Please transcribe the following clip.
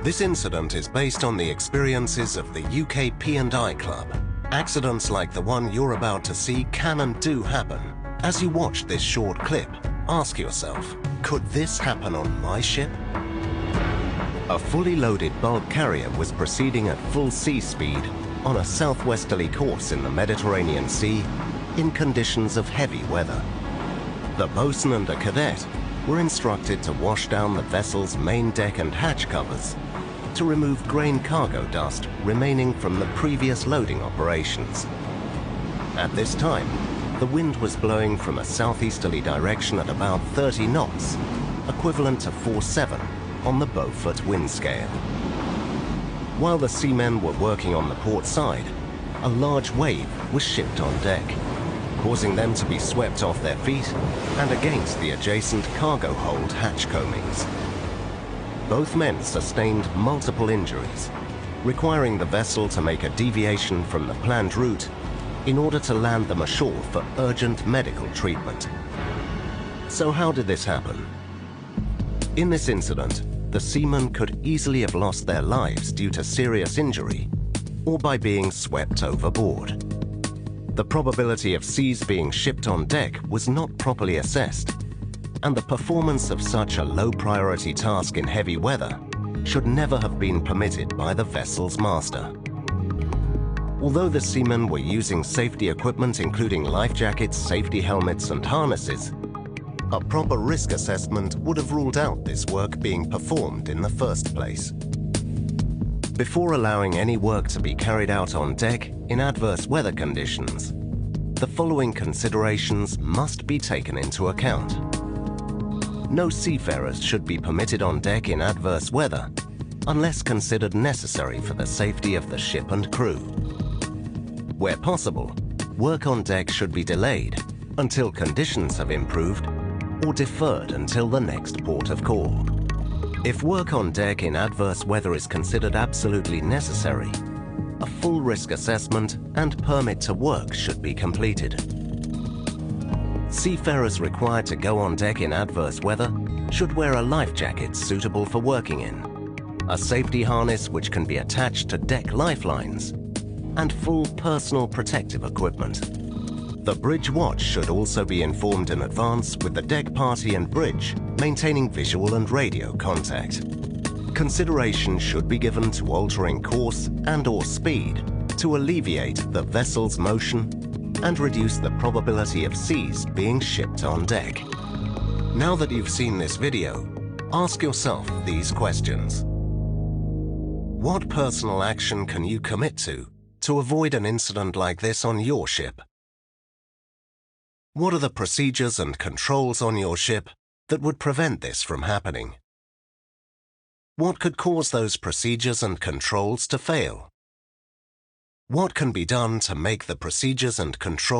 This incident is based on the experiences of the UK P&I Club. Accidents like the one you're about to see can and do happen. As you watch this short clip, ask yourself, could this happen on my ship? A fully loaded bulk carrier was proceeding at full sea speed on a southwesterly course in the Mediterranean Sea in conditions of heavy weather. The bosun and a cadet were instructed to wash down the vessel's main deck and hatch covers to remove grain cargo dust remaining from the previous loading operations. At this time, the wind was blowing from a southeasterly direction at about 30 knots, equivalent to 4/7 on the Beaufort wind scale. While the seamen were working on the port side, a large wave was shipped on deck, causing them to be swept off their feet and against the adjacent cargo hold hatch coamings. Both men sustained multiple injuries, requiring the vessel to make a deviation from the planned route in order to land them ashore for urgent medical treatment. So how did this happen? In this incident, the seamen could easily have lost their lives due to serious injury or by being swept overboard. The probability of seas being shipped on deck was not properly assessed, and the performance of such a low-priority task in heavy weather should never have been permitted by the vessel's master. Although the seamen were using safety equipment including life jackets, safety helmets and harnesses, a proper risk assessment would have ruled out this work being performed in the first place. Before allowing any work to be carried out on deck in adverse weather conditions, the following considerations must be taken into account. No seafarers should be permitted on deck in adverse weather unless considered necessary for the safety of the ship and crew. Where possible, work on deck should be delayed until conditions have improved or deferred until the next port of call. If work on deck in adverse weather is considered absolutely necessary, a full risk assessment and permit to work should be completed. Seafarers required to go on deck in adverse weather should wear a life jacket suitable for working in, a safety harness which can be attached to deck lifelines, and full personal protective equipment. The bridge watch should also be informed in advance with the deck party and bridge maintaining visual and radio contact. Consideration should be given to altering course and/or speed to alleviate the vessel's motion and reduce the probability of seas being shipped on deck. Now that you've seen this video, ask yourself these questions. What personal action can you commit to avoid an incident like this on your ship? What are the procedures and controls on your ship that would prevent this from happening? What could cause those procedures and controls to fail? What can be done to make the procedures and controls